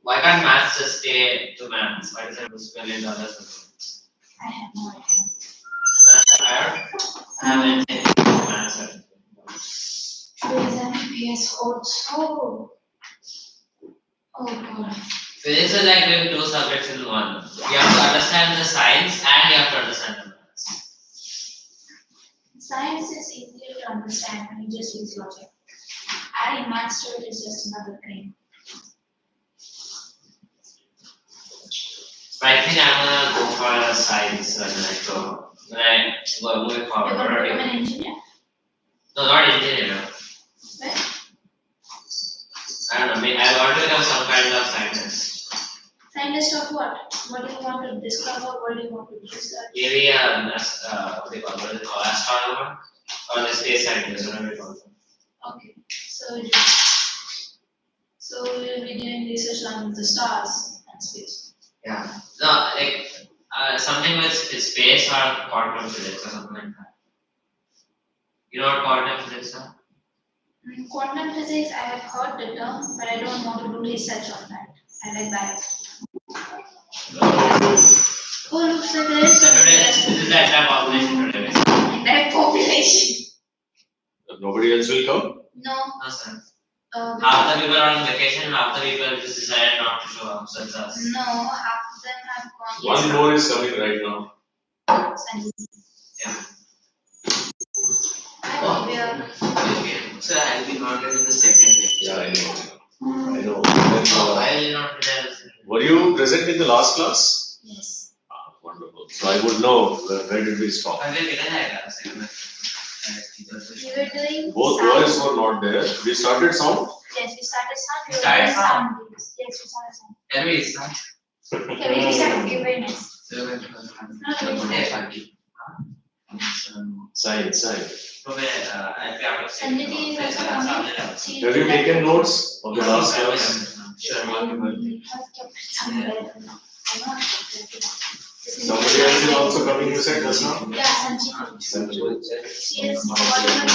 Why can't maths just stay to maths? Why does it lose $1 million? I have no idea. I have anything maths. UDAYS and PS also. Oh god. Physics is like doing 2 subjects in one. You have to understand the science and you have to understand the maths. Science is easier to understand when you just use logic. Adding maths to it is just another thing. But I think I'm gonna go for science when I go moving forward. You're going to become an engineer? No, not engineer. Right? I don't know. I want to become some kind of scientist. Scientist of what? What do you want to discover? What do you want to research? Maybe what they call astronomer or the space scientist, whatever they call them. Okay. So you'll be doing research on the stars and space. Yeah. No, like something with space or quantum physics or something like that. You know what quantum physics are? Quantum physics, I have heard the term, but I don't want to do research on that. I like biology. Who looks like this? So today, this is the entire population today. Entire population. Nobody else will come? No. No, sir. Half the people are on vacation, half the people just decided not to show up. So it's us. No, half of them have gone. One more is coming right now. Yeah. Sir, I'll be not getting the second lecture. Yeah, I know. I know. Oh, why will you not be there? Were you present in the last class? Yes. Wonderful. So I would know where did we stop. I will get a second. We were doing. Both sound. boys were not there. We started sound. Yes, we started sound. We started doing sound? Yes, we started sound. Tell me, it's not. Okay, we started. Okay, very nice. Science. Sanjiti is also coming. Have you taken notes of the last class? Sure, I have kept it somewhere. I know I have kept it. Somebody else is also coming, you said just now? Yeah, Sanjiti. She is one of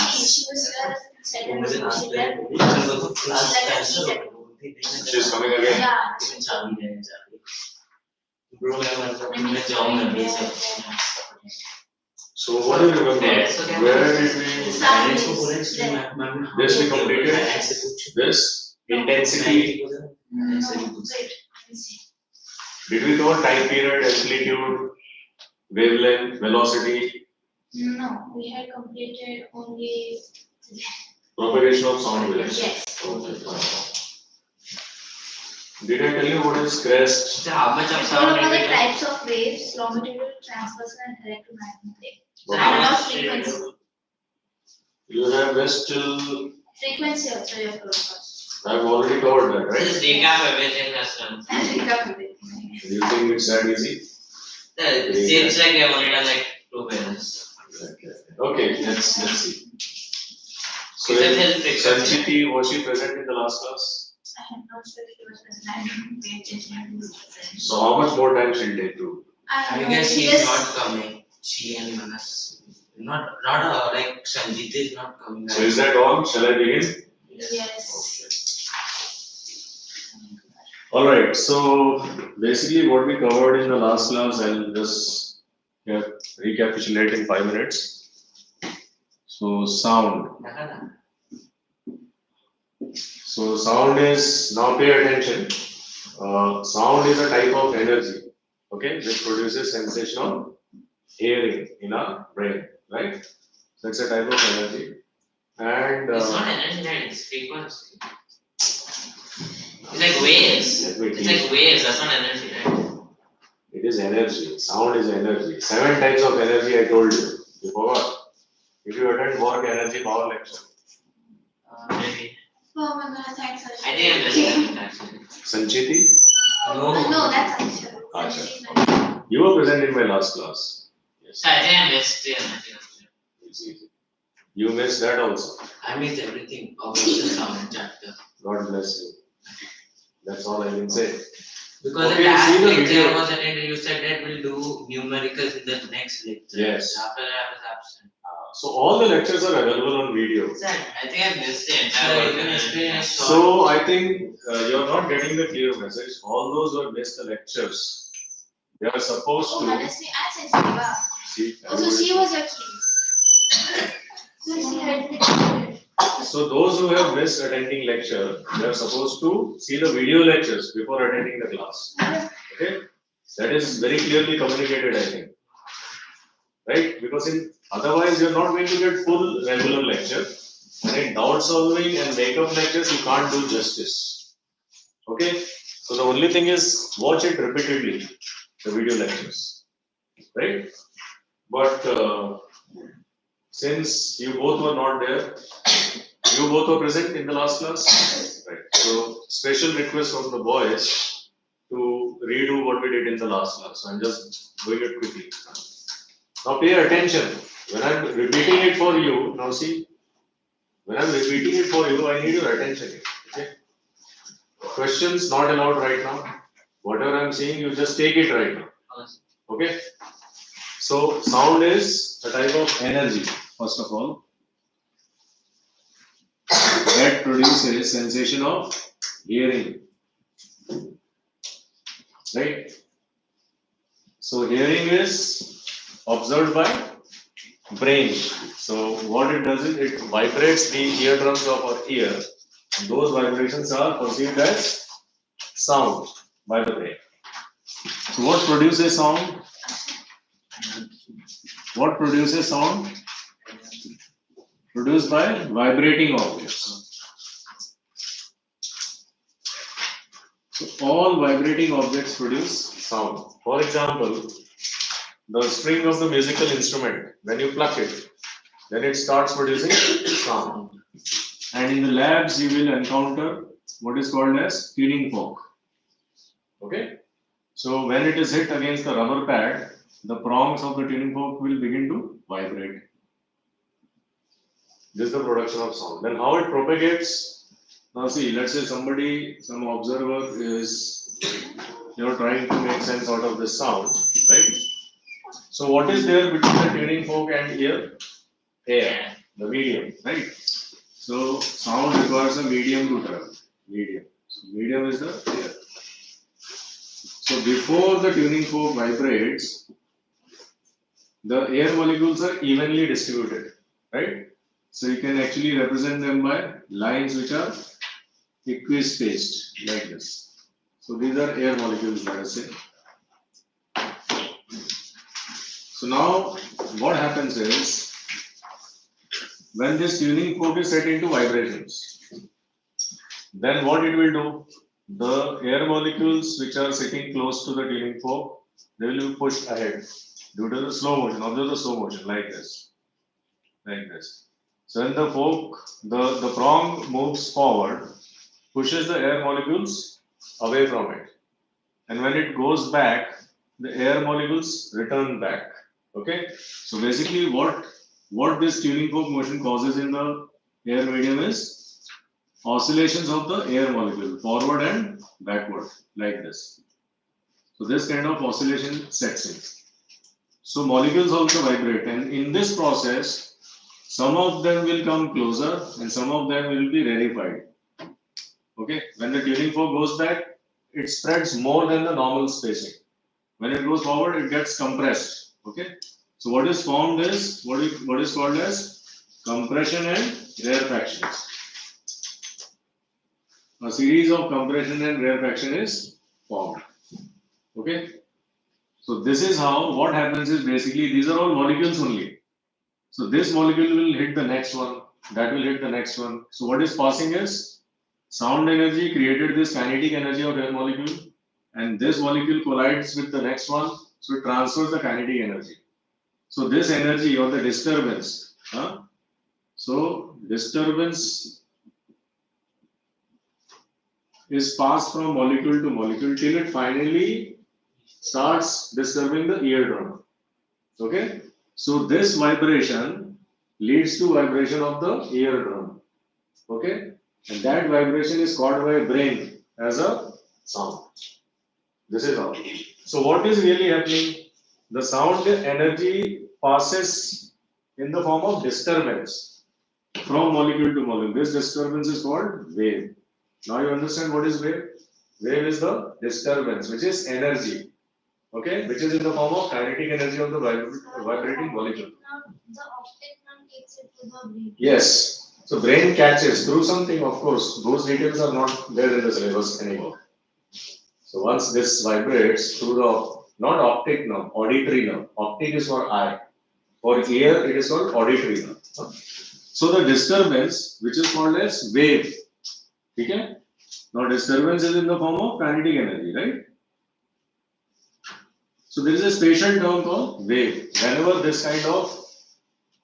she was here second. She left. She's coming again. Yeah. So what do you remember? Where did we? This we completed. This intensity. No, wait, let me see. Did we cover time period, amplitude, wavelength, velocity, No, we had completed only. propagation of sound waves? Yes. Okay, fine. Did I tell you what is crest? So how much of We sound told about did the we do? types of waves, longitudinal, transversal, and electromagnetic. So And how about much did we frequency. do? You have West till. Frequency also you have to first. I've already covered that, right? Just recap everything that's done. And recap everything. Do you think it's that easy? It seems like we have only done like 2 pages. Okay, let's see. So Is it till frequency? Sanchiti, was she present in the last class? I am not sure if she was present. I didn't pay attention to this present. So how much more time she'll take to? I guess she is not coming. She and Manas. Not like Sanjit is not coming. So is that all? Shall I begin? Yes. Alright, so basically what we covered in the last class, I'll just recapitulate in 5 minutes. So sound. So sound is, now pay attention. Sound is a type of energy, okay, which produces sensation of hearing in our brain, right? So it's a type of energy. And It's not energy, right? It's frequency. It's like waves. It's like waves, that's not energy, right? it is energy. Sound is energy. 7 types of energy I told you. You forgot. If you attend work energy power lecture. Maybe. Oh my god, thanks. I think I missed it actually. Sanchiti, No, that's Anisha. Acha. You were present in my last class. Yes. So I think I missed the energy. It's easy. You missed that also. I missed everything about the sound chapter. God bless you. That's all I can say. Because Okay, the last see the lecture video. was attended, you said that we'll do numericals in the next lecture. Yes. After that I was absent. So all the lectures are available on video. Sir, I think I missed the entire Sir, version. even explain us. So I think you're not getting the clear message. All those who have missed the lectures, they are supposed Oh, to honestly, I'm sensitive. see. Oh, so she was your case. So she had. So those who have missed attending lecture, they are supposed to see the video lectures before attending the class. Okay, that is very clearly communicated, I think. Right? Because otherwise you're not going to get full regular lecture. And in doubt solving and makeup lectures, you can't do justice. Okay? So the only thing is watch it repeatedly, the video lectures. Right? But since you both were not there, you both were present in the last class. Right. So special request from the boys to redo what we did in the last class. So I'm just doing it quickly. Now pay attention. When I'm repeating it for you, now see, when I'm repeating it for you, I need your attention. Okay? Questions not allowed right now. Whatever I'm saying, you just take it right now. Okay? So sound is a type of energy, first of all, that produces sensation of hearing. Right? So hearing is observed by brain. So what it does is it vibrates the eardrums of our ear. And those vibrations are perceived as sound by the brain. So what produces sound? What produces sound? Produced by vibrating objects. So all vibrating objects produce sound. For example, the string of the musical instrument, when you pluck it, then it starts producing sound. And in the labs, you will encounter what is called as tuning fork. Okay? So when it is hit against the rubber pad, the prongs of the tuning fork will begin to vibrate. This is the production of sound. Then how it propagates? Now see, let's say some observer is trying to make sense out of this sound, right? So what is there between the tuning fork and ear? Air, the medium, right? So sound requires a medium to travel. Medium. So medium is the air. So before the tuning fork vibrates, the air molecules are evenly distributed, right? So you can actually represent them by lines which are equispaced like this. So these are air molecules, let us say. So now what happens is, when this tuning fork is set into vibrations, then what it will do? The air molecules which are sitting close to the tuning fork, they will be pushed ahead due to the slow motion. Observe the slow motion like this. Like this. So when the fork, the prong moves forward, pushes the air molecules away from it. And when it goes back, the air molecules return back. Okay? So basically what this tuning fork motion causes in the air medium is oscillations of the air molecule forward and backward like this. So this kind of oscillation sets in. So molecules also vibrate, and in this process some of them will come closer and some of them will be rarefied. Okay, when the tuning fork goes back, it spreads more than the normal spacing. When it goes forward, it gets compressed. Okay, so what is formed is what is called as compression and rarefactions. A series of compression and rarefaction is formed. Okay, so this is how what happens is basically these are all molecules only. So this molecule will hit the next one, that will hit the next one. So what is passing is sound energy created this kinetic energy of air molecule, and this molecule collides with the next one, so it transfers the kinetic energy. So this energy or the disturbance, so disturbance is passed from molecule to molecule till it finally starts disturbing the eardrum. Okay, so this vibration leads to vibration of the eardrum. Okay, and that vibration is caught by brain as a sound. This is how. So what is really happening? The sound energy passes in the form of disturbance from molecule to molecule. This disturbance is called wave. Now you understand what is wave? Wave is the disturbance, which is energy, okay, which is in the form of kinetic energy of the vibrating molecule. The optic nerve takes it to the brain. Yes. So brain catches through something, of course. Those details are not there in the syllabus anymore. So once this vibrates through the not optic nerve, auditory nerve. Optic is for eye. For ear, it is called auditory nerve. So the disturbance, which is called as wave. Okay? Now disturbance is in the form of kinetic energy, right? So there is a special term called wave. Whenever this kind of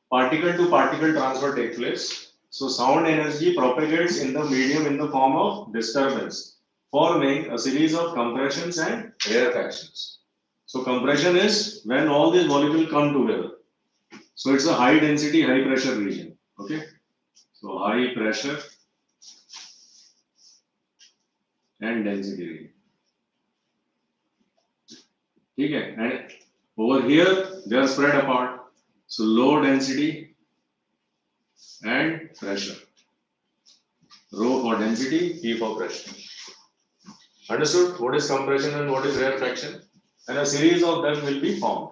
particle to particle transfer takes place, so sound energy propagates in the medium in the form of disturbance, forming a series of compressions and rarefactions. So compression is when all these molecules come together. So it's a high density, high pressure region. Okay. So high pressure and density region. Okay. And over here they are spread apart. So low density and pressure. Rho for density, P for pressure. Understood? What is compression and what is rarefaction? And a series of them will be formed.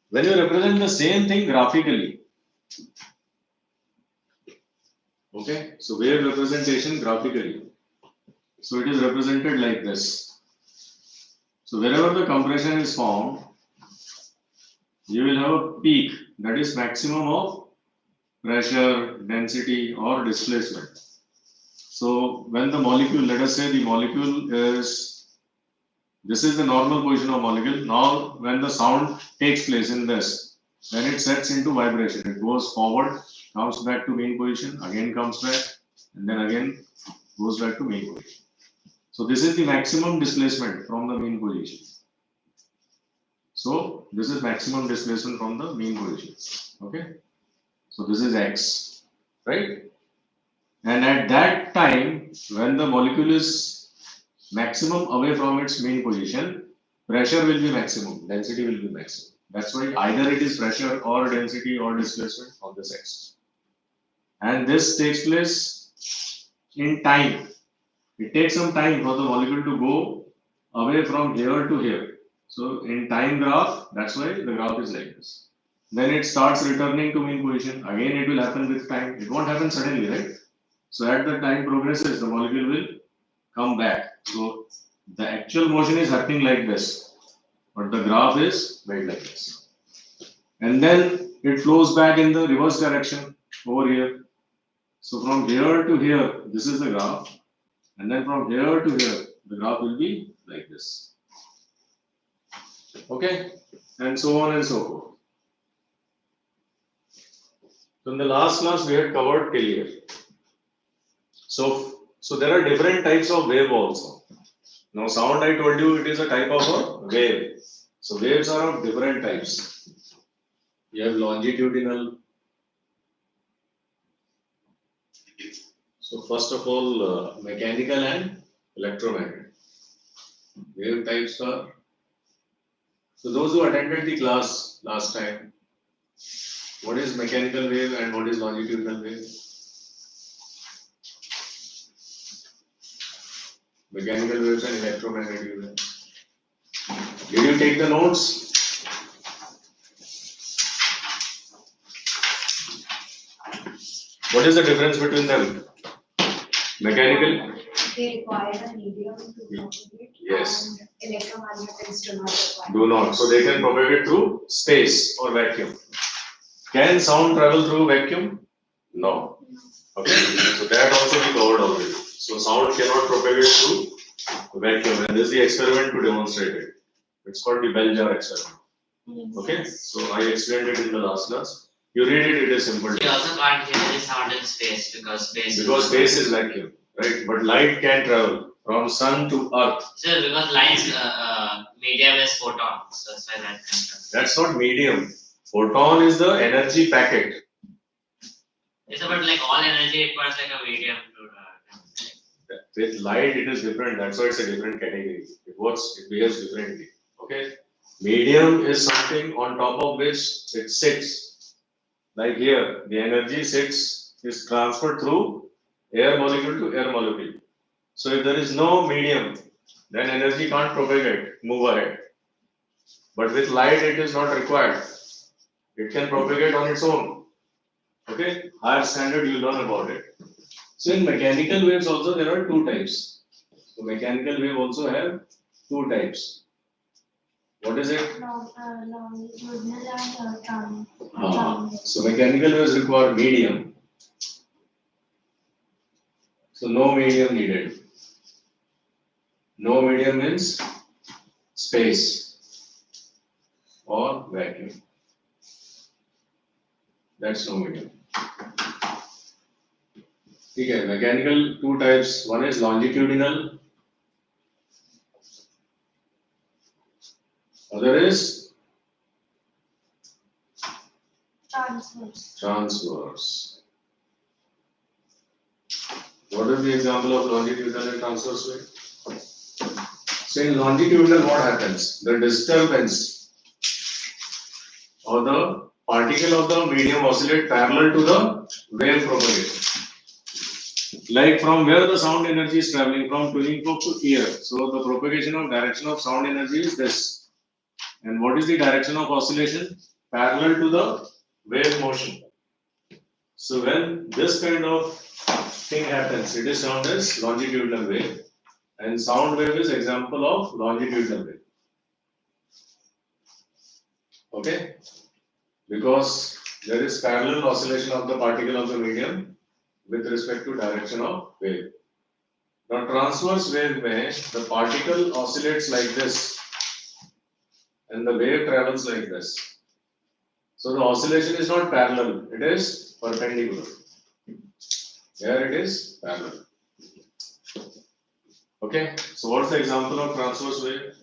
When you represent the same thing graphically, okay, so wave representation graphically. So it is represented like this. So wherever the compression is formed, you will have a peak, that is maximum of pressure, density or displacement. So when the molecule, let us say the molecule is, this is the normal position of molecule. Now when the sound takes place in this, then it sets into vibration. It goes forward, comes back to mean position, again comes back, and then again goes back to mean position. So this is the maximum displacement from the mean position. So this is maximum displacement from the mean position. Okay. So this is x, right? And at that time, when the molecule is maximum away from its mean position, pressure will be maximum, density will be maximum. That's why either it is pressure or density or displacement on this axis. And this takes place in time. It takes some time for the molecule to go away from here to here. So in time graph, that's why the graph is like this. Then it starts returning to mean position. Again, it will happen with time. It won't happen suddenly, right? So as the time progresses, the molecule will come back. So the actual motion is happening like this, but the graph is made like this. And then it flows back in the reverse direction over here. So from here to here, this is the graph. And then from here to here, the graph will be like this. Okay? And so on and so forth. So in the last class, we had covered till here. So there are different types of wave also. Now sound, I told you, it is a type of a wave. So waves are of different types. You have longitudinal. So first of all, mechanical and electromagnetic. Wave types are. So those who attended the class last time, what is mechanical wave and what is longitudinal wave? Mechanical waves and electromagnetic waves. Did you take the notes? What is the difference between them? Mechanical? They require a medium to propagate. Yes. And electromagnetics do not require. Do not. So they can propagate through space or vacuum. Can sound travel through vacuum? No. Okay. So that also we covered already. So sound cannot propagate through vacuum, and this is the experiment to demonstrate it. It's called the bell jar experiment. Okay. So I explained it in the last class. You read it, it is simple. You also can't hear the sound in space because space is vacuum, right? But light can travel from sun to earth. So because light's medium is photon, so that's why that can travel. That's not medium. Photon is the energy packet. It's about like all energy requires like a medium to With light, it is different. That's why it's a different category. It works, it behaves differently. Okay. Medium is something on top of which it sits. Like here, the energy is transferred through air molecule to air molecule. So if there is no medium, then energy can't propagate, move ahead. But with light, it is not required. It can propagate on its own. Okay, higher standard you learn about it. So in mechanical waves also there are two types. So mechanical wave also have two types. What is it? Longitudinal and So mechanical waves require medium. So no medium needed. No medium means space or vacuum. That's no medium. Okay, mechanical two types. One is longitudinal. Other is transverse. What is the example of longitudinal and transverse wave? So in longitudinal, what happens? The disturbance or the particle of the medium oscillate parallel to the wave propagation. Like from where the sound energy is traveling, from tuning fork to ear. So the propagation of direction of sound energy is this. And what is the direction of oscillation? Parallel to the wave motion. So when this kind of thing happens, it is termed as longitudinal wave. And sound wave is example of longitudinal wave. Okay? Because there is parallel oscillation of the particle of the medium with respect to direction of wave. Now transverse wave mein, the particle oscillates like this and the wave travels like this. So the oscillation is not parallel, it is perpendicular. Here it is parallel. Okay, so what's the example of transverse wave?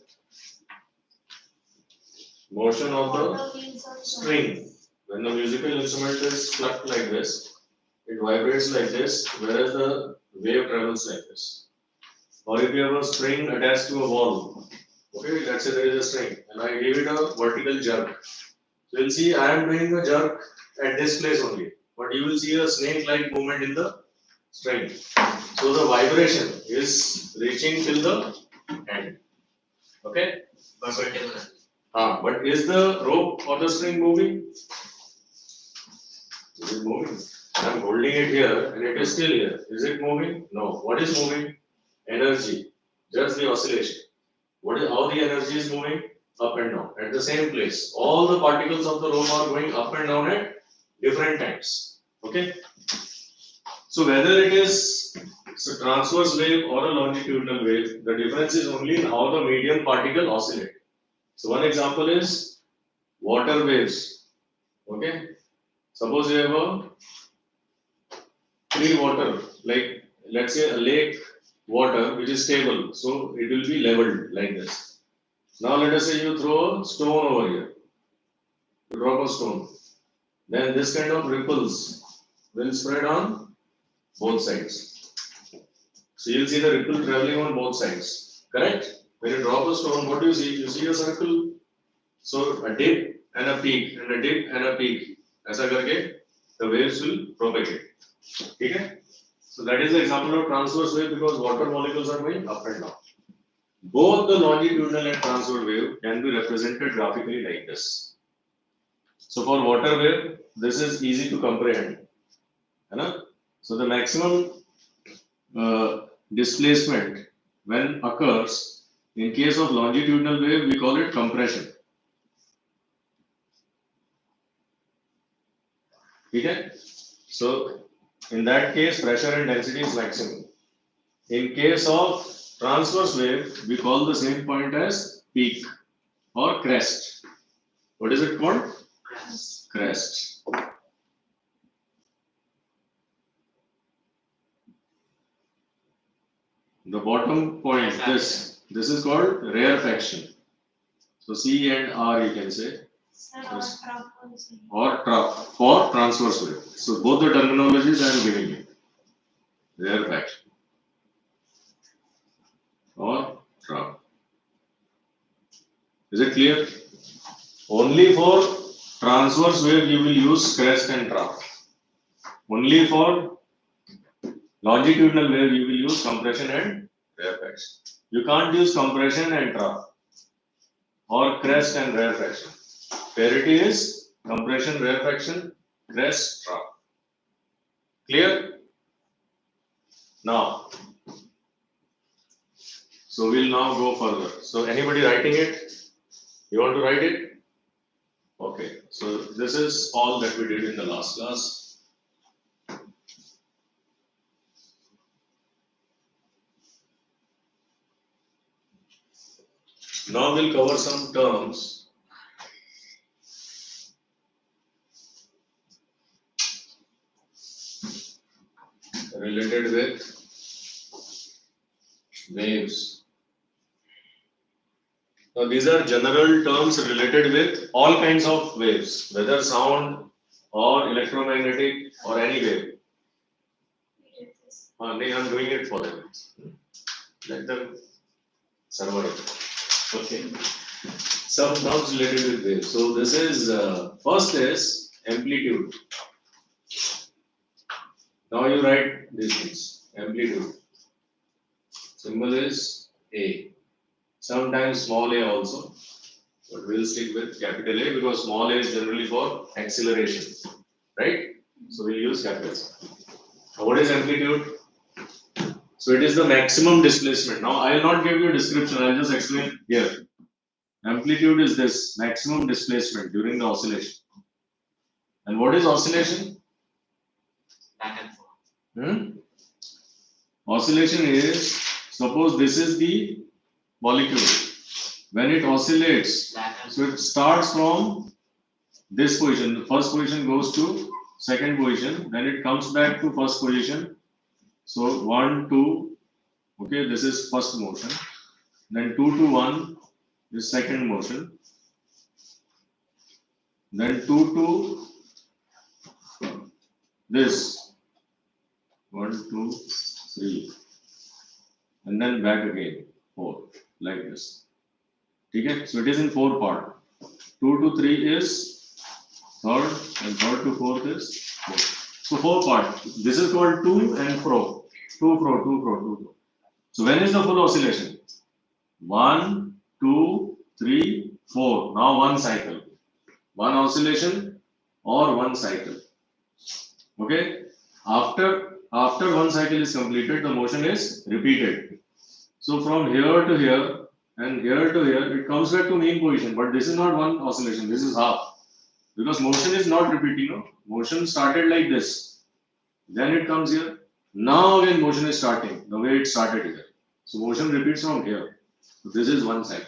Motion of the string. When the musical instrument is plucked like this, it vibrates like this, whereas the wave travels like this. Or if you have a string attached to a wall, okay, let's say there is a string, and I give it a vertical jerk. So you'll see I am doing a jerk at this place only, but you will see a snake-like movement in the string. So the vibration is reaching till the end. Okay? Perpendicular. But is the rope or the string moving? Is it moving? I am holding it here and it is still here. Is it moving? No. What is moving? Energy. Just the oscillation. How the energy is moving? Up and down at the same place. All the particles of the rope are going up and down at different times. Okay? So whether it is a transverse wave or a longitudinal wave, the difference is only in how the medium particle oscillate. So one example is water waves. Okay? Suppose you have a free water, like let's say a lake water which is stable, so it will be leveled like this. Now let us say you throw a stone over here. You drop a stone. Then this kind of ripples will spread on both sides. So you'll see the ripple traveling on both sides. Correct? When you drop a stone, what do you see? You see a circle. So a dip and a peak and a dip and a peak. ऐसा करके the waves will propagate. ठीक है? So that is the example of transverse wave because water molecules are going up and down. Both the longitudinal and transverse wave can be represented graphically like this. So for water wave, this is easy to comprehend. So the maximum displacement when occurs in case of longitudinal wave, we call it compression. Okay? So in that case, pressure and density is maximum. In case of transverse wave, we call the same point as peak or crest. What is it called? Crest. The bottom point, this is called rarefaction. So C and R you can say. Or trough for transverse wave. So both the terminologies I am giving you. Rarefaction or trough. Is it clear? Only for transverse wave you will use crest and trough. Only for longitudinal wave you will use compression and rarefaction. You can't use compression and trough or crest and rarefaction. Parity is compression, rarefaction, crest, trough. Clear? Now, so we'll now go further. So anybody writing it? You want to write it? Okay, so this is all that we did in the last class. Now we'll cover some terms related with waves. Now these are general terms related with all kinds of waves, whether sound or electromagnetic or any wave. I'm doing it for them. Let them survive. Okay. Some terms related with waves. So this is first is amplitude. Now you write these things. Amplitude. Symbol is A. Sometimes small a also, but we'll stick with capital A because small a is generally for acceleration, right? So we'll use capital A. Now what is amplitude? So it is the maximum displacement. Now I will not give you a description, I will just explain here. Amplitude is this maximum displacement during the oscillation. And what is oscillation? Back and forth. Oscillation is, suppose this is the molecule. When it oscillates, Back and so it starts from this position. The first position goes to second position, then it comes back to first position. So 1, 2, okay, this is first motion. Then 2 to 1 is second motion. Then 2 to this 1, 2, 3, and then back again 4, like this. Okay, so it is in 4 part. 2 to 3 is third, and third to fourth is fourth. So 4 part. This is called to and fro. To, fro, to, fro, to, fro. So when is the full oscillation? 1, 2, 3, 4. Now one cycle. One oscillation or one cycle. Okay. After one cycle is completed, the motion is repeated. So from here to here and here to here, it comes back to mean position. But this is not one oscillation. This is half. Because motion is not repeating. No? Motion started like this. Then it comes here. Now again motion is starting the way it started here. So motion repeats from here. So this is one cycle.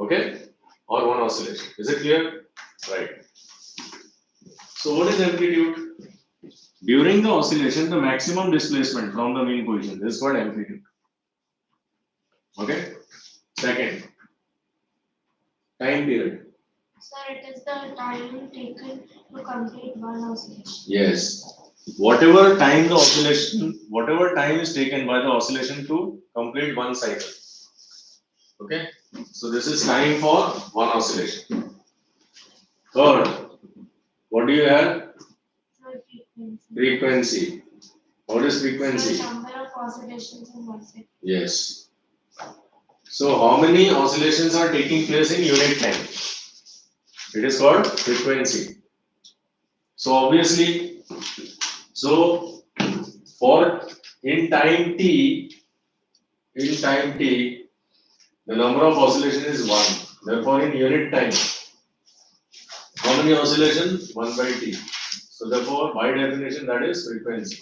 Okay? Or one oscillation. Is it clear? Right. So what is amplitude? During the oscillation, the maximum displacement from the mean position. This is called amplitude. Okay? Second, time period. Sir, it is the time taken to complete one oscillation. Yes. Whatever time the oscillation, whatever time is taken by the oscillation to complete one cycle. Okay? So this is time for one oscillation. Third, what do you have? Sir, frequency. Frequency. What is frequency? Sir, number of oscillations in 1 second. Yes. So how many oscillations are taking place in unit time? It is called frequency. So obviously, so for in time t, the number of oscillation is 1. Therefore, in unit time, how many oscillations? 1 by t. So therefore, by definition, that is frequency.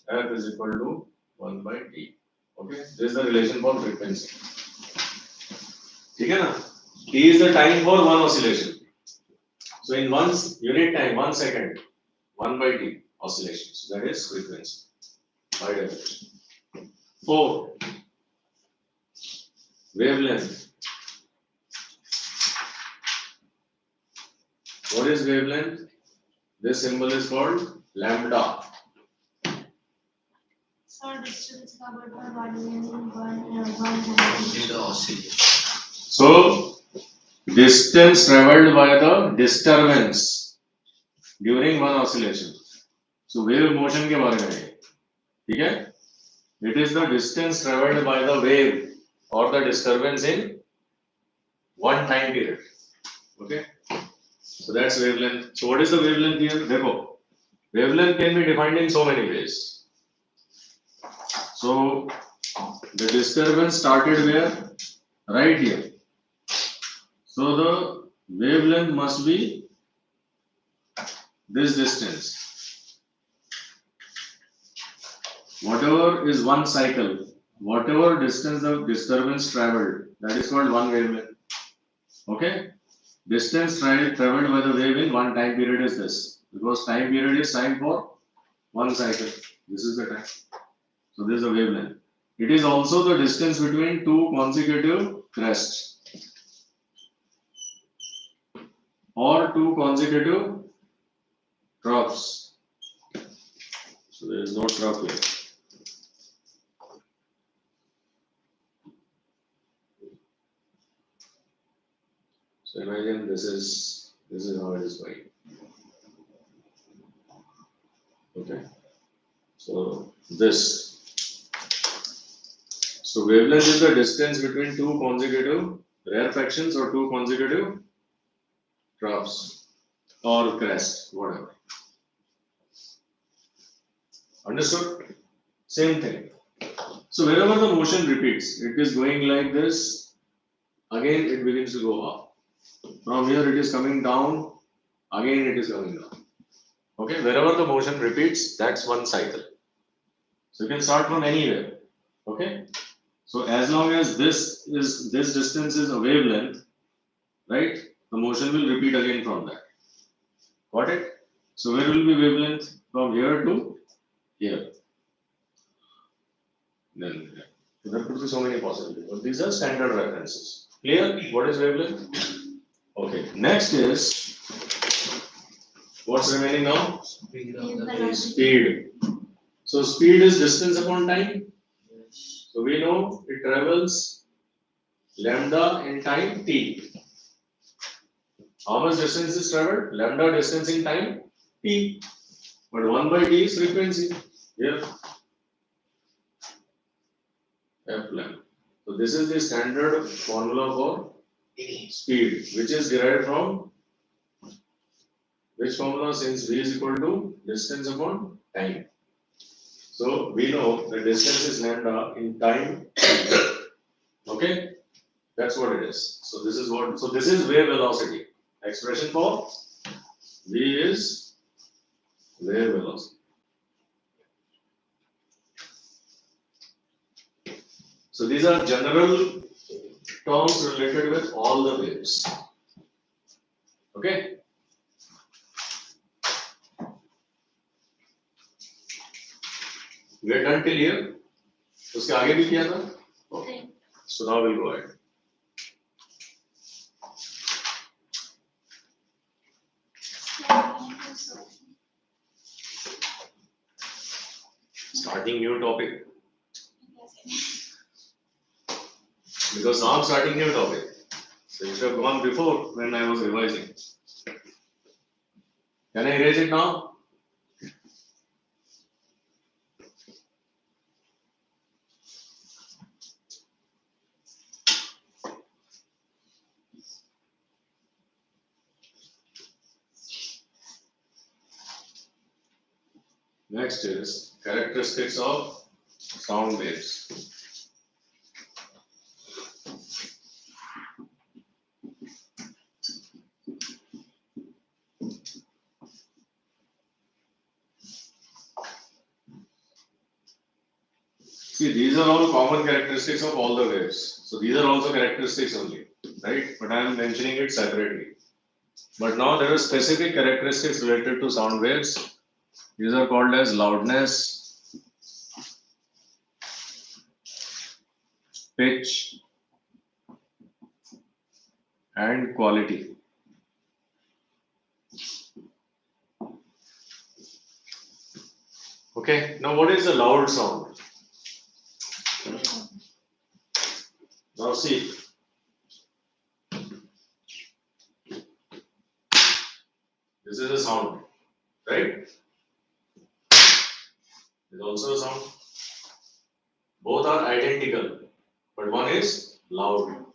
F is equal to 1 by t. Okay, this is the relation for frequency. Okay, na? T is the time for one oscillation. So in one unit time, 1 second, 1 by t oscillations. That is frequency. By definition. 4. Wavelength. What is wavelength? This symbol is called lambda. Sir, distance covered by one length in one Only the oscillation. So distance traveled by the disturbance during one oscillation. So wave motion के बारे में है, ठीक है? It is the distance traveled by the wave or the disturbance in one time period. Okay? So that's wavelength. So what is the wavelength here? देखो, wavelength can be defined in so many ways. So the disturbance started where? Right here. So the wavelength must be this distance. Whatever is one cycle, whatever distance the disturbance traveled, that is called one wavelength. Okay? Distance traveled by the wave in one time period is this, because time period is time for one cycle. This is the time. So this is the wavelength. It is also the distance between two consecutive crests or two consecutive troughs. So there is no trough here. So imagine this is how it is going. Okay. So this. So wavelength is the distance between two consecutive rarefactions or two consecutive troughs or crest, whatever. Understood? Same thing. So wherever the motion repeats, it is going like this. Again, it begins to go up. From here, it is coming down. Again, it is coming down. Okay, wherever the motion repeats, that's one cycle. So you can start from anywhere. Okay. So as long as this distance is a wavelength, right? The motion will repeat again from that. Got it? So where will be wavelength? From here to here. Then there could be so many possibilities, but these are standard references. Clear? What is wavelength? Okay. Next is what's remaining now? Speed of the Wave wave. velocity. Speed. So speed is distance upon time. So we know it travels lambda in time t. How much distance is traveled? Lambda distance in time t. But 1 by t is frequency. Here. F lambda. So this is the standard formula for speed, which is derived from which formula, since v is equal to distance upon time. So we know the distance is lambda in time. Okay, that's what it is. So this is what. So this is wave velocity. Expression for v is wave velocity. So these are general terms related with all the waves. Okay. We are done till here. उसके आगे भी किया था? Okay. So now we'll go ahead. Starting new topic. Because now I'm starting new topic. So you should have gone before when I was revising. Can I erase it now? Next is characteristics of sound waves. See, these are all common characteristics of all the waves. So these are also characteristics only, right? But I am mentioning it separately. But now there are specific characteristics related to sound waves. These are called as loudness, pitch, and quality. Okay, now what is a loud sound? Now see, This is a sound, right? This is also a sound. Both are identical, but one is loud.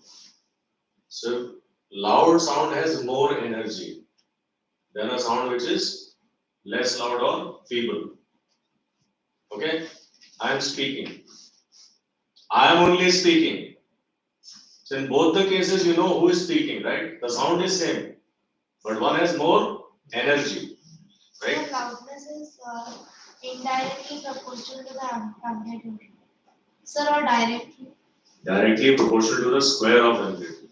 So loud sound has more energy than a sound which is less loud or feeble. Okay? I am speaking. I am only speaking. So in both the cases, you know who is speaking, right? The sound is same, but one has more energy, right? The loudness is indirectly proportional to the amplitude. Sir, or directly? Directly proportional to the square of amplitude,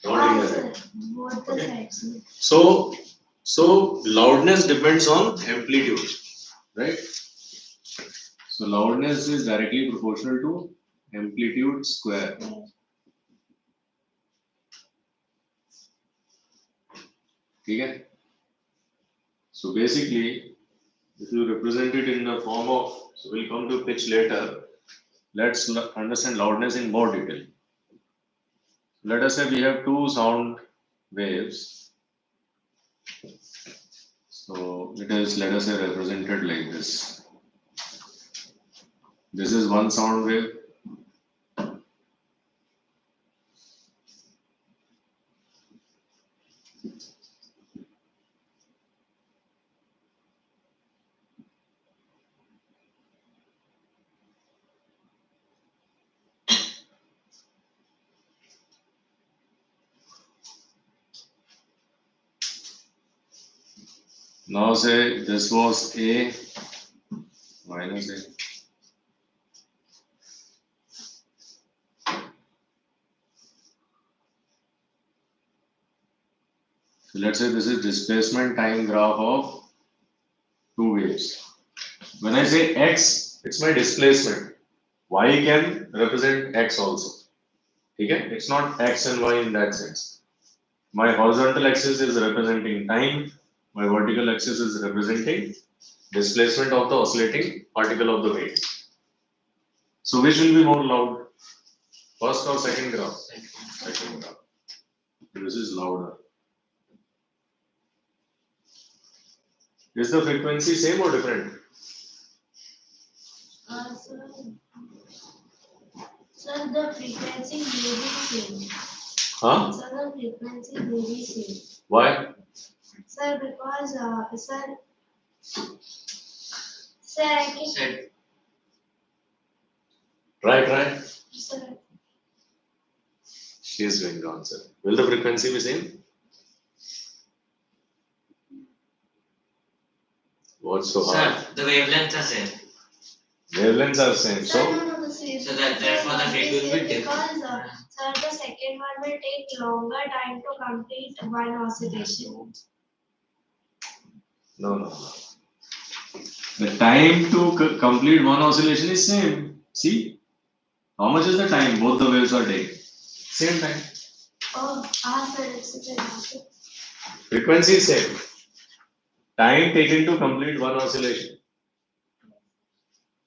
not indirectly. Sir, both the Okay. sides. So loudness depends on amplitude, right? So loudness is directly proportional to amplitude square. Okay? So basically, if you represent it in the form of, so we'll come to pitch later. Let's understand loudness in more detail. Let us say we have two sound waves. So it is, let us say, represented like this. This is one sound wave. Now say this was A minus A. So let's say this is displacement time graph of two waves. When I say X, it's my displacement. Y can represent X also. Okay? It's not X and Y in that sense. My horizontal axis is representing time. My vertical axis is representing displacement of the oscillating particle of the wave. So which will be more loud? First or second graph? Second graph. This is louder. Is the frequency same or different? Sir, the frequency may be same. Huh? Sir, the frequency may be same. Why? Sir, because sir, I can. Said Right. Sir, She is doing the answer. Will the frequency be same? What's so hard? sir, the wavelengths are same. Wavelengths are same. sir, So no, the same. So that therefore the frequency will be different. Because sir, the second one will take longer time to complete one oscillation. no. The time to complete one oscillation is same. See, how much is the time both the waves are taking? Same time. Oh, sir, it's the same. Frequency is same. Time taken to complete one oscillation.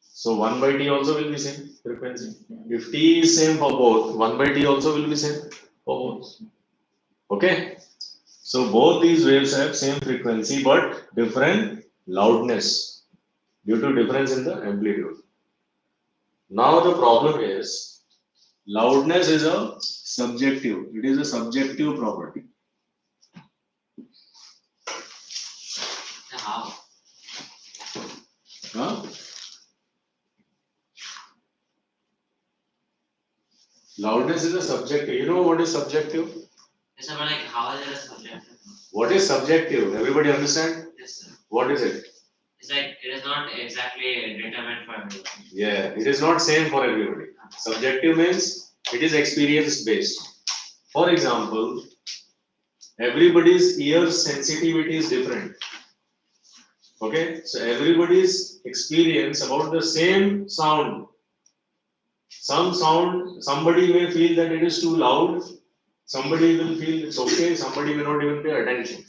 So 1 by t also will be same frequency. If t is same for both, 1 by t also will be same for both. Okay? So both these waves have same frequency but different loudness due to difference in the amplitude. Now the problem is loudness is a subjective. It is a subjective property. How? Huh? Loudness is a subjective. You know what is subjective? Yes, sir, but like how is it a subjective? What is subjective? Everybody understand? Yes, sir. What is it? It's like it is not exactly determined for everyone. Yeah, it is not same for everybody. Subjective means it is experience based. For example, everybody's ear sensitivity is different. Okay, so everybody's experience about the same sound. Some sound, somebody may feel that it is too loud, somebody will feel it's okay, somebody may not even pay attention,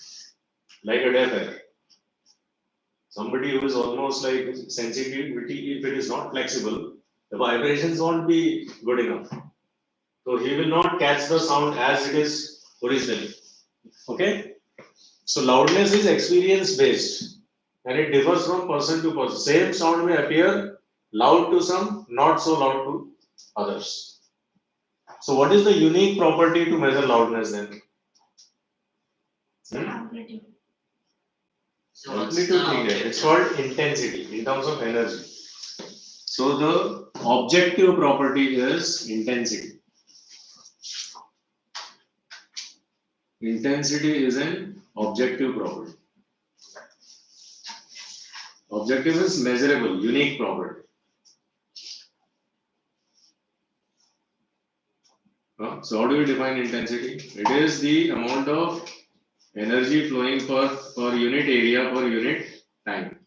like a deaf ear. Somebody who is almost like sensitivity, if it is not flexible, the vibrations won't be good enough. So he will not catch the sound as it is originally. Okay? So loudness is experience based and it differs from person to person. Same sound may appear loud to some, not so loud to others. So what is the unique property to measure loudness then? Amplitude. So what's Amplitude the thing here. It's objective? called intensity in terms of energy. So the objective property is intensity. Intensity is an objective property. Objective is measurable, unique property. So how do you define intensity? It is the amount of energy flowing per unit area per unit time.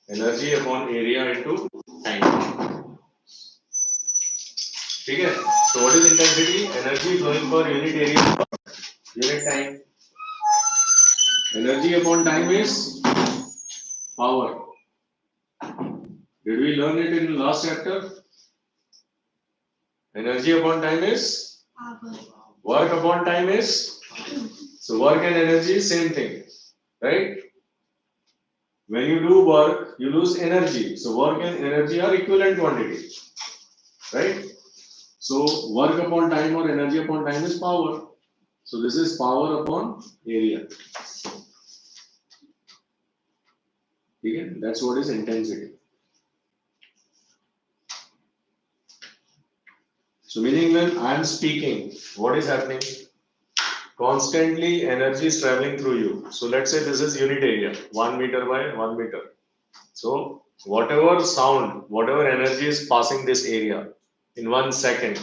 Energy upon area into time. Okay. So what is intensity? Energy flowing per unit area per unit time. Energy upon time is power. Did we learn it in the last chapter? Energy upon time is Power. work upon time is. So work and energy is same thing, right? When you do work, you lose energy. So work and energy are equivalent quantity, right? So work upon time or energy upon time is power. So this is power upon area. Okay? That's what is intensity. So meaning when I am speaking, what is happening? Constantly energy is traveling through you. So let's say this is unit area, 1 meter by 1 meter. So whatever sound, whatever energy is passing this area in 1 second,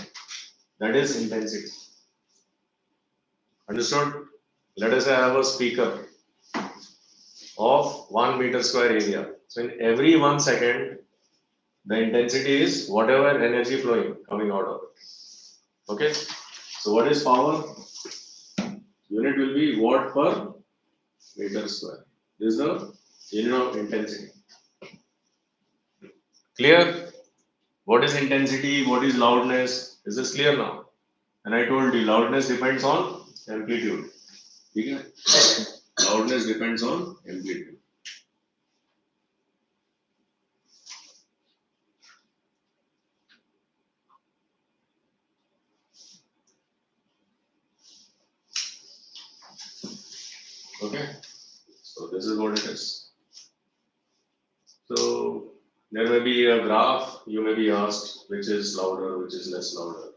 that is intensity. Understood? Let us say I have a speaker of 1 meter square area. So in every 1 second, the intensity is whatever energy flowing coming out of it. Okay? So what is power? Unit will be watt per meter square. This is the unit of intensity. Clear? What is intensity? What is loudness? Is this clear now? And I told you loudness depends on amplitude. Okay? Loudness depends on amplitude. Okay? So this is what it is. So there may be a graph, you may be asked which is louder, which is less louder.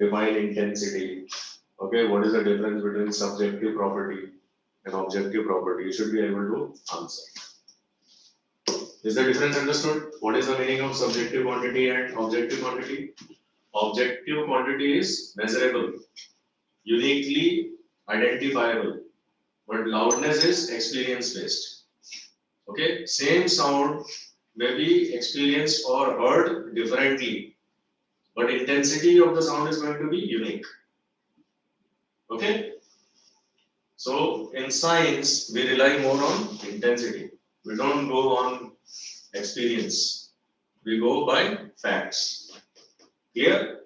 Define intensity. Okay, what is the difference between subjective property and objective property? You should be able to answer. Is the difference understood? What is the meaning of subjective quantity and objective quantity? Objective quantity is measurable, uniquely identifiable, but loudness is experience based. Okay, same sound may be experienced or heard differently, but intensity of the sound is going to be unique. Okay, so in science we rely more on intensity. We don't go on experience. We go by facts. Clear?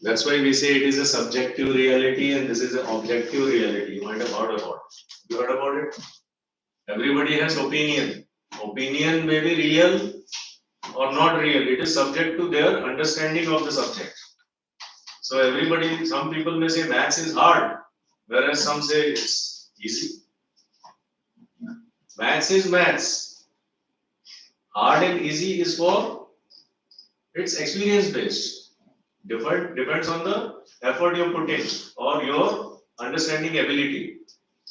That's why we say it is a subjective reality and this is an objective reality. You might have heard about it. You heard about it? Everybody has opinion. Opinion may be real or not real. It is subject to their understanding of the subject. So everybody, some people may say maths is hard, whereas some say it's easy. Maths is maths. Hard and easy is for it's experience based. Depends on the effort you put in or your understanding ability.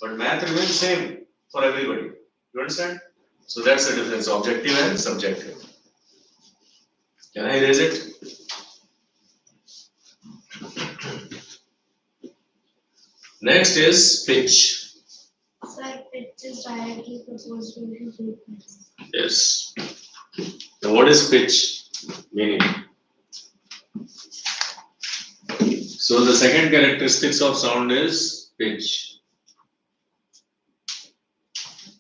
But math remains same for everybody. You understand? So that's the difference, objective and subjective. Can I erase it? Next is pitch. Sir, pitch is directly proportional to frequency. Yes. Now what is pitch? Meaning. So the second characteristics of sound is pitch.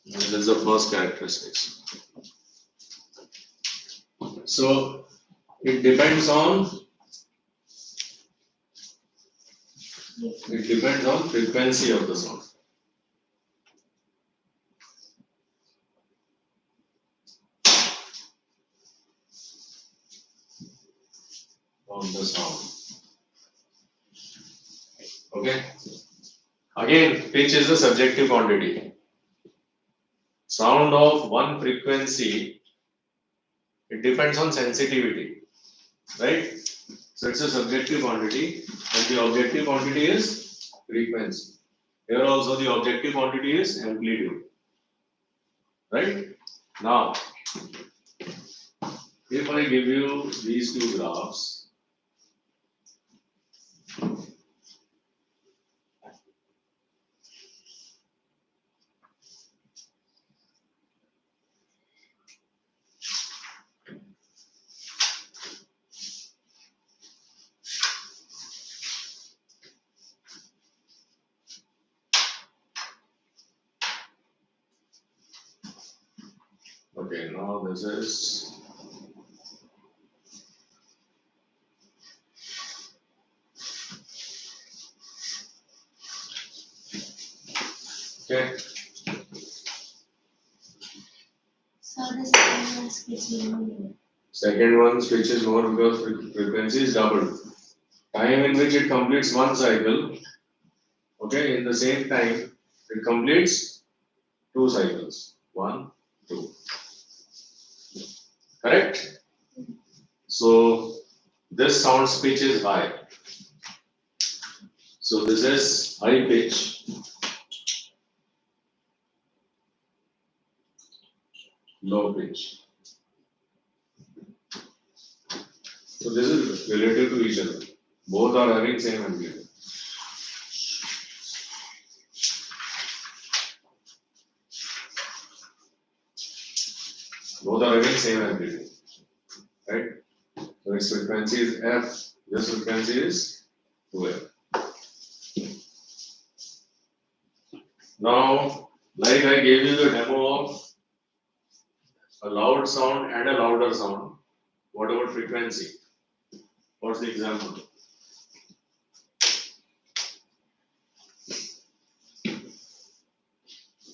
This is the first characteristics. So it depends on It depends on frequency of the sound. On the sound. Okay. Again, pitch is a subjective quantity. Sound of one frequency, it depends on sensitivity, right? So it's a subjective quantity, and the objective quantity is frequency. Here also the objective quantity is amplitude, right? Now, if I give you these two graphs, okay, now this is okay. So the second one switching over. Second one switches more because frequency is doubled. Time in which it completes one cycle, okay, in the same time, it completes two cycles. 1, 2. Correct? So this sound pitch is high. So this is high pitch, low pitch. So this is relative to each other. Both are having same amplitude. Both are having same amplitude, right? So its frequency is F, this frequency is 2F. Now, like I gave you the demo of a loud sound and a louder sound, what about frequency? What's the example?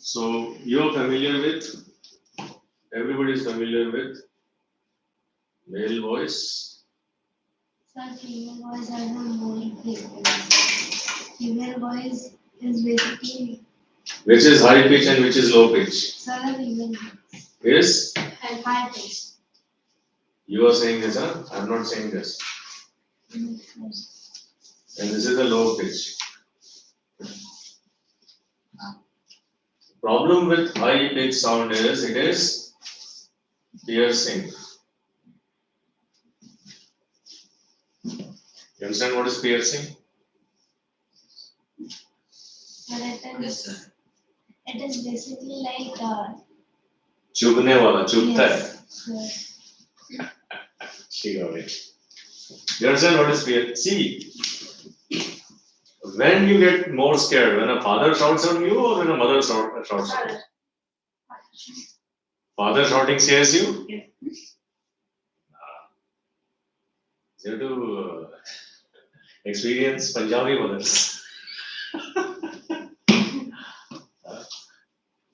So you're familiar with, everybody is familiar with male voice. Sir, female voice has a more frequency. Female voice is basically, Which is high pitch and which is low pitch? sir, the female voice. Is High pitch. you are saying this, huh? I'm not saying this. And this is a low pitch. Problem with high pitch sound is it is piercing. You understand what is piercing? But Yes, sir. it is basically like, चुभने वाला, चुभता है. yes, sir. She got it. You understand what is fear? See, when you get more scared, when a father shouts on you or when a mother shouts on you? Father shouting scares you? Yeah. You have to experience Punjabi mothers.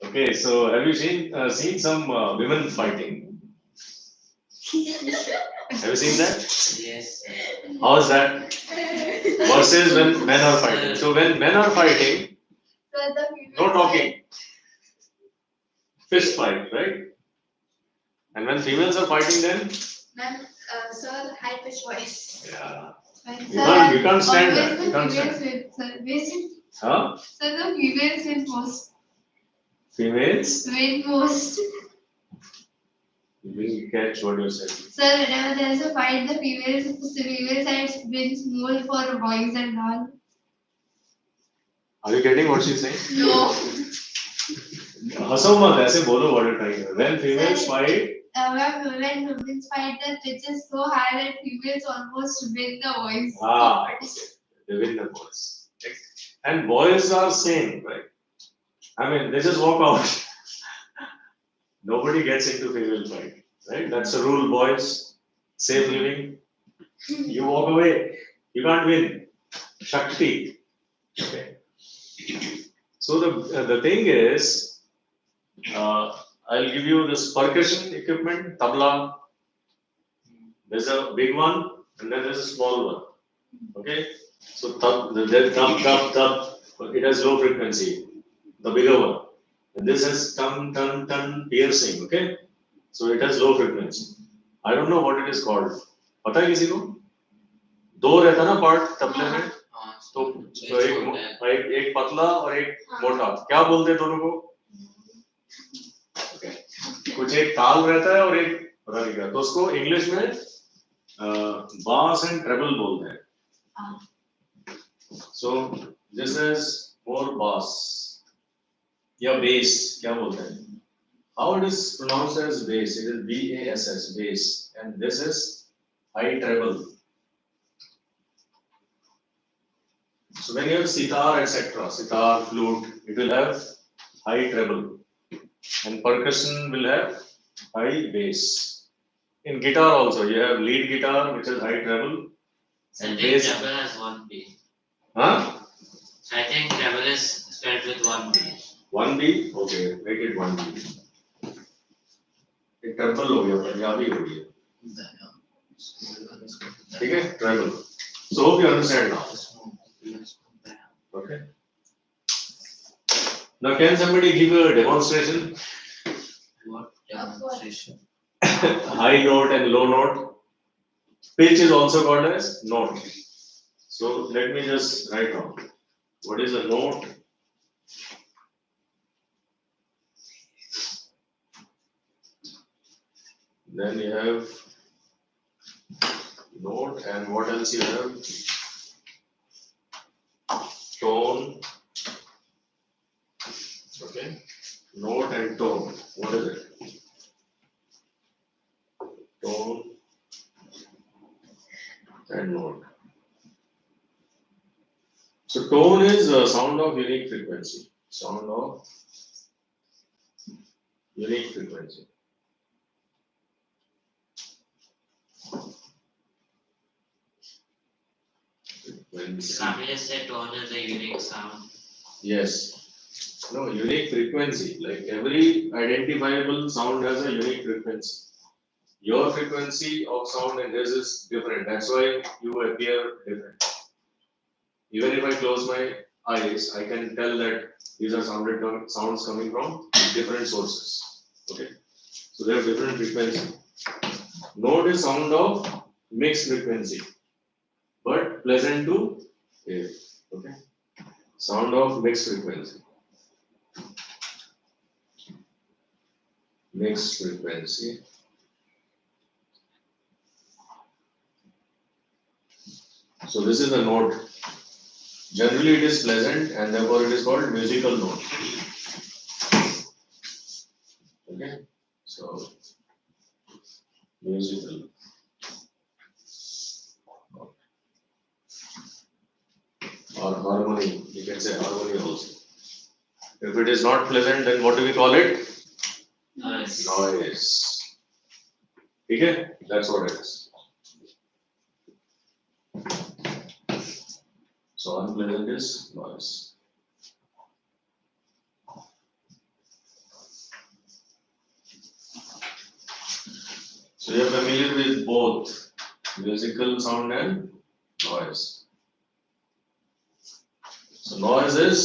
Okay, so have you seen some women fighting? Have you seen that? Yes, sir. How is that? Versus when men are fighting. So when men are fighting, So the no female talking. Fist fight, right? And when females are fighting, then Ma'am, sir, high pitch voice. yeah, side, you can't stand always that. the You can't females stand. win, sir. Basically, Huh? so the females win most. Females? Win most. You didn't catch what you said. Sir, whenever there is a fight, the female side wins more for boys and all. Are you getting what she's saying? No. हंसो मत ऐसे बोलो what you're trying to do. When females fight, When women fight, the pitch is so high that females almost win the voice. they win the boys. And boys are same, right? I mean, they just walk out. Nobody gets into female fight, right? That's a rule, boys. Safe living. You walk away. You can't win. Shakti. Okay. So the thing is, I'll give you this percussion equipment, tabla. There's a big one and then there's a small one. Okay. So it has low frequency, the bigger one. And this has ton piercing. Okay. So it has low frequency. I don't know what it is called. पता है किसी को? दो रहता ना part तबले में. तो एक पतला और एक मोटा. क्या बोलते हैं दोनों को? Okay. कुछ एक ताल रहता है और एक पता नहीं क्या. तो उसको इंग्लिश में bass and treble बोलते हैं. So this is more bass या bass क्या बोलते हैं? How it is pronounced as bass? It is bass, bass, and this is high treble. So when you have sitar, etc., sitar, flute, it will have high treble, and percussion will have high bass. In guitar also, you have lead guitar, which is high treble, So I and think bass. treble has one B. Huh? So I think treble is spelled with one B. One B, okay, make it one B. एक treble हो गया, पंजाबी हो गया. ठीक है, treble. So hope you understand now. Okay. Now can somebody give a demonstration? What demonstration? High note and low note. Pitch is also called as note. So let me just write down. What is a note? Then you have note, and what else you have? Tone. Okay. Note and tone. What is it? Tone and note. So tone is a sound of unique frequency. Sound of unique frequency. Frequency. Can't we just say tone is a unique sound? Yes. No, unique frequency. Like every identifiable sound has a unique frequency. Your frequency of sound and his is different. That's why you appear different. Even if I close my eyes, I can tell that these are sounds coming from different sources. Okay. So they have different frequency. Note is sound of mixed frequency, but pleasant to hear. Okay. Sound of mixed frequency. Mixed frequency. So this is the note. Generally it is pleasant and therefore it is called musical note. Okay. So musical. Or harmony. You can say harmony also. If it is not pleasant, then what do we call it? Noise. Noise. Okay? That's what it is. So unpleasant is noise. So you are familiar with both musical sound and noise. So noise is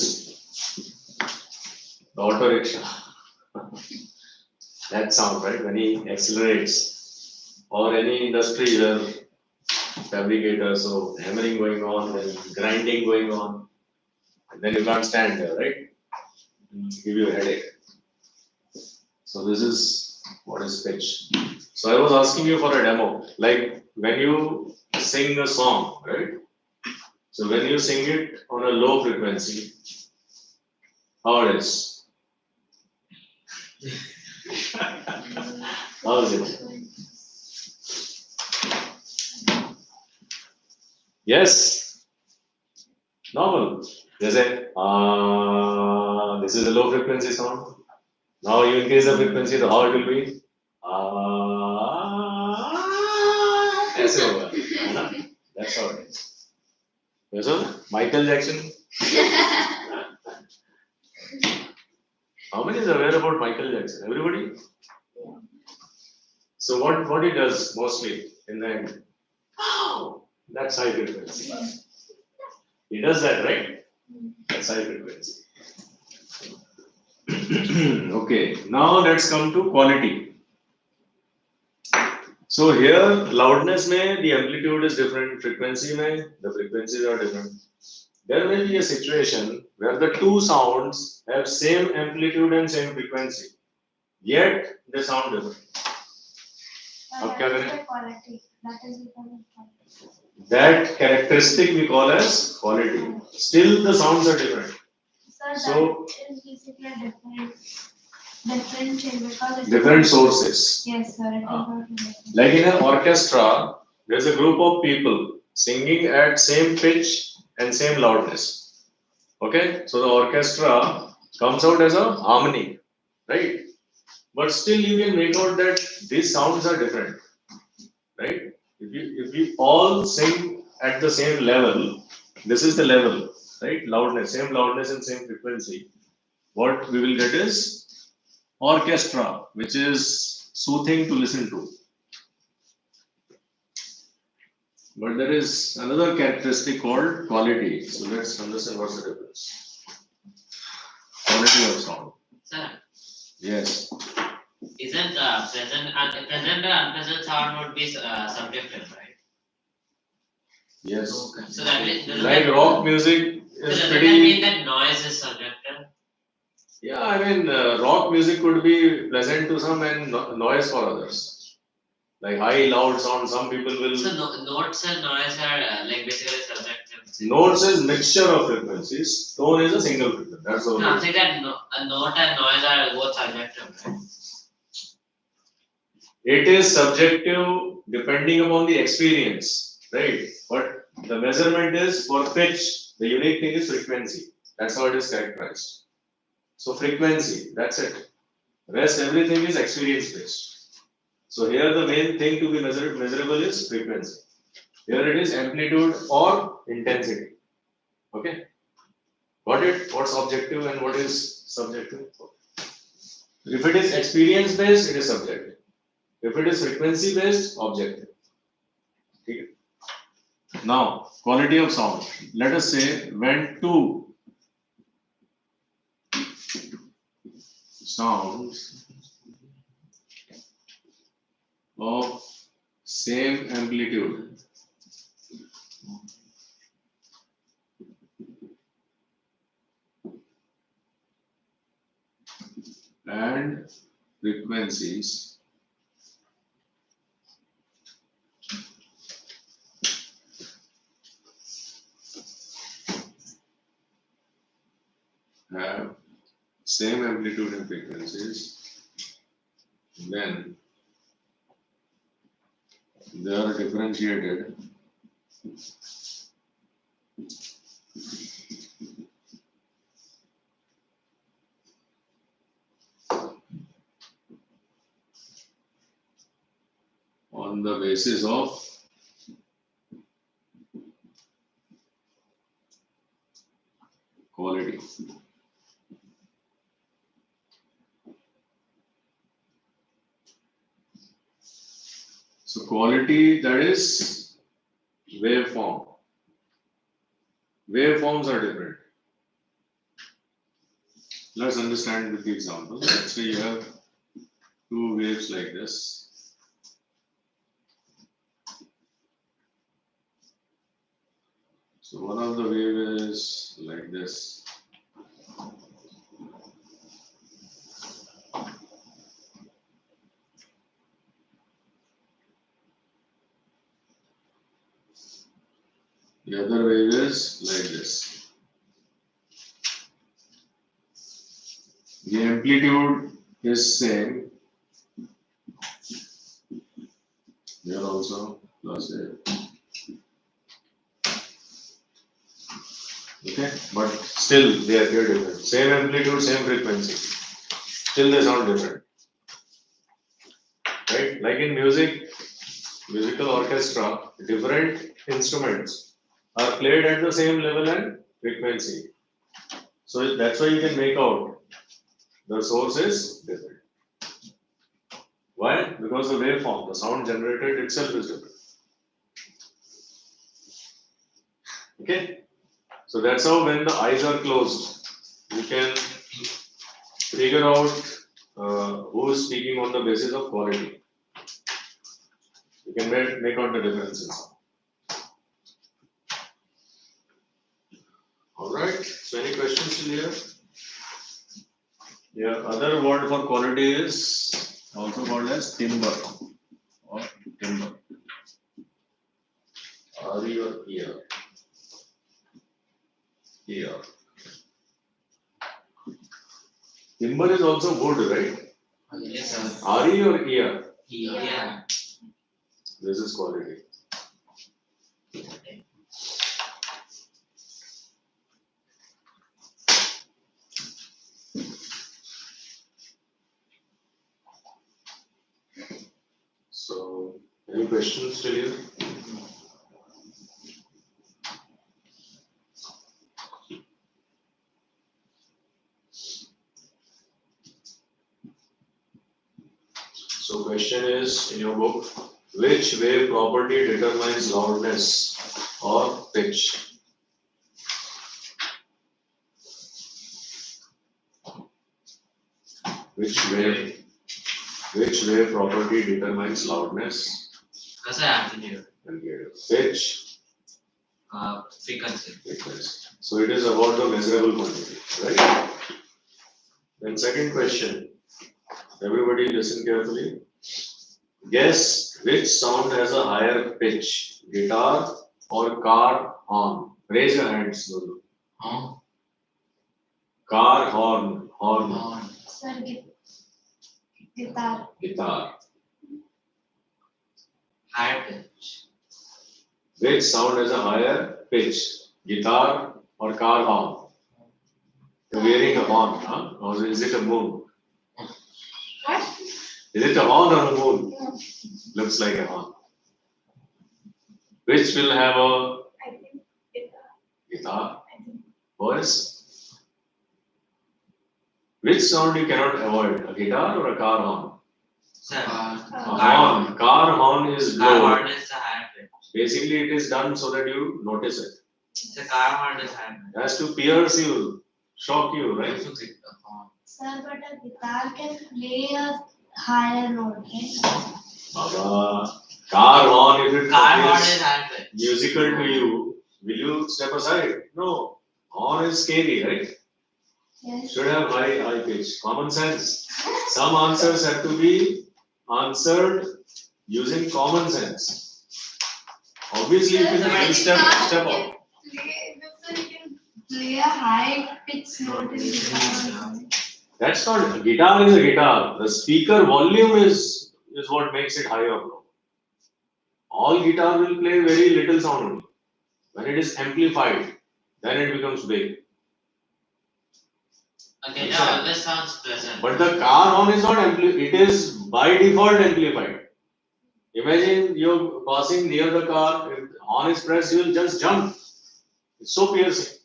the auto rickshaw. That sound, right? When he accelerates, or any industry where fabricator, so hammering going on, then grinding going on, and then you can't stand there, right? Give you a headache. So this is what is pitch. So I was asking you for a demo, like when you sing a song, right? So when you sing it on a low frequency, how it is? How is it? Yes, normal. They say, this is a low frequency sound. Now you increase the frequency, so how it will be? ऐसे होगा, है ना? That's how it is. Yes, sir. Michael Jackson How many is aware about Michael Jackson? Everybody? So what he does mostly in the end? Wow, that's high frequency. He does that, right? That's high frequency. Okay, now let's come to quality. So here, loudness may the amplitude is different, frequency may the frequencies are different. There may be a situation where the two sounds have same amplitude and same frequency, yet they sound different. अब क्या करें? Quality. That is because of quality. That characteristic we call as quality. Still the sounds are different. Sir, So- that is basically a different thing because it Different sources. Yes, sir. It is not different. Like in an orchestra, there's a group of people singing at same pitch and same loudness. Okay, so the orchestra comes out as a harmony, right? But still you can make out that these sounds are different, right? If we all sing at the same level, this is the level, right? Loudness, same loudness and same frequency. What we will get is orchestra, which is soothing to listen to. But there is another characteristic called quality. So let's understand what's the difference. Quality of sound. Sir, Yes. isn't present and unpleasant sound would be subjective, right? Yes. So that means doesn't Like that, rock music so is doesn't that pretty. mean that noise is subjective? Yeah, I mean, rock music could be pleasant to some and noise for others. Like high, loud sound, some people will. So notes and noise are like basically subjective. Notes is mixture of frequencies. Tone is a single frequency. That's all. No, I'm saying that a note and noise are both subjective, right? It is subjective depending upon the experience, right? But the measurement is for pitch. The unique thing is frequency. That's how it is characterized. So frequency, that's it. Rest everything is experience based. So here the main thing to be measurable is frequency. Here it is amplitude or intensity. Okay. Got it? What's objective and what is subjective? If it is experience based, it is subjective. If it is frequency based, objective. Okay. Now, quality of sound. Let us say when two sounds of same amplitude and frequencies have same amplitude and frequencies, then they are differentiated on the basis of quality. So quality, that is waveform. Waveforms are different. Let's understand with the example. Let's say you have two waves like this. So one of the wave is like this. The other wave is like this. The amplitude is same. Here also plus A. Okay, but still they appear different. Same amplitude, same frequency. Still they sound different. Right? Like in music, musical orchestra, different instruments are played at the same level and frequency. So that's why you can make out the source is different. Why? Because the waveform, the sound generated itself is different. Okay? So that's how when the eyes are closed, you can figure out who is speaking on the basis of quality. You can make out the differences. Alright, so any questions in here? Yeah, other word for quality is also called as timbre or timbre. Are your ear? Ear. Timber is also wood, right? Yes, sir. Ari or ear? Yeah. This is quality. So, any questions till here? So, question is in your book, which wave property determines loudness or pitch? Which wave property determines loudness That's an amplitude. and pitch? Frequency. Frequency. So it is about the measurable quantity, right? Then second question. Everybody listen carefully. Guess which sound has a higher pitch, guitar or car horn? Raise your hands, Lulu. Huh? Car horn, horn, No. Sir, guitar. guitar. Higher pitch. Which sound has a higher pitch, guitar or car horn? You're wearing a horn, huh? Or is it a moon? What? Is it a horn or a moon? No, Looks like a horn. Which will have a I think guitar. guitar? I think. Voice? Which sound you cannot avoid, a guitar or a car horn? Sir, A Car horn. Car horn is car low. horn is the higher pitch. Basically, it is done so that you notice it. The car horn is higher pitch. It has to pierce you, shock you, right? Also get the horn. Sir, but a guitar can play a higher note, right? Baba, car horn, if it Car horn appears is higher pitch. musical to you, will you step aside? No. Horn is scary, right? Yes. Should have high pitch. Common sense. Some answers have to be answered using common sense. Obviously, if you can step up. Play a high pitch note in guitar. That's not a guitar is a guitar. The speaker volume is what makes it high or low. All guitar will play very little sound only. When it is amplified, then it becomes big. Okay, that always sounds pleasant. But the car horn is not amplified. It is by default amplified. Imagine you're passing near the car. If the horn is pressed, you will just jump. It's so piercing.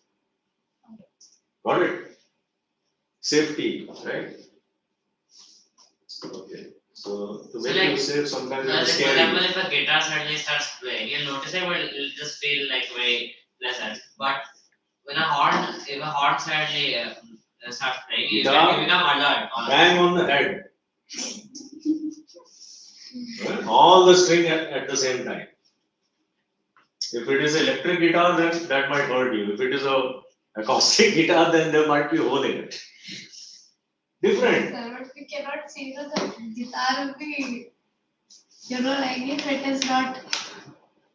Got it? Safety, right? Okay. So to make you safe, sometimes For it's example, scary. if a guitar suddenly starts playing, you'll notice it, but it'll just feel like very pleasant. But when if a horn suddenly starts playing, you Guitar, become alert. Bang on the head. Right? All the string at the same time. If it is electric guitar, then that might hurt you. If it is a acoustic guitar, then there might be a hole in it. Different. Sir, but we cannot see the guitar will be, like if it is not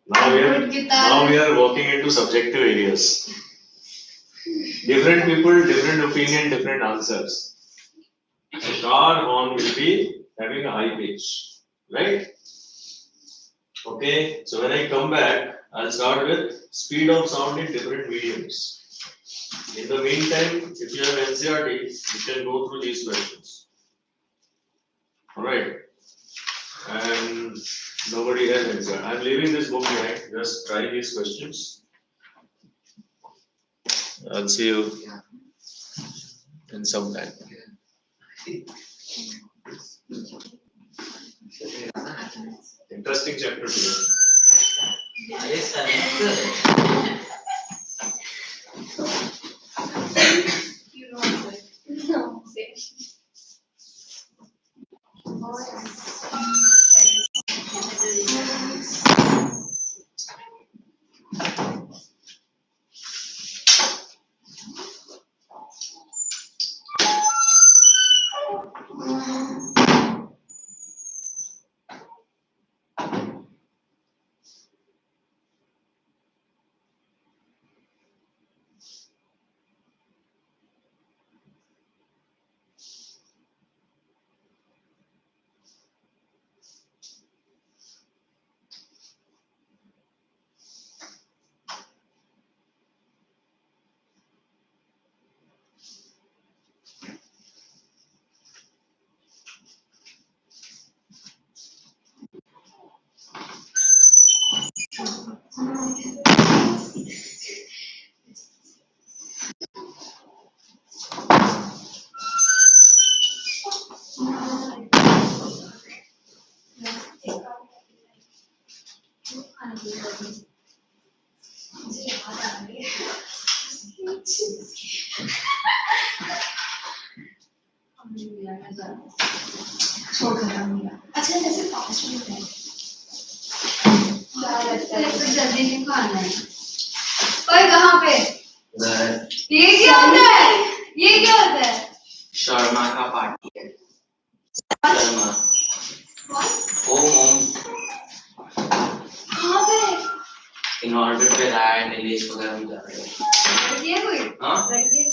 Now we good guitar. now we are walking into subjective areas. Different people, different opinion, different answers. So car horn will be having a high pitch, right? Okay, so when I come back, I'll start with speed of sound in different mediums. In the meantime, if you have NCRT, you can go through these questions. Alright. And nobody has NCRT. I'm leaving this book behind. Just try these questions. I'll see you in some time. Interesting chapter today. Yes, sir. You know it. No, say. Oh, अच्छा जैसे पास में है जल्दी नहीं खाना है पर कहाँ पे घर ये क्या होता है ये क्या होता है शर्मा का पार्टी है शर्मा होम कहाँ पे इन ऑर्बिट पे रहा है नीलेश वगैरह हम जा रहे हैं लड़की है कोई हाँ लड़की है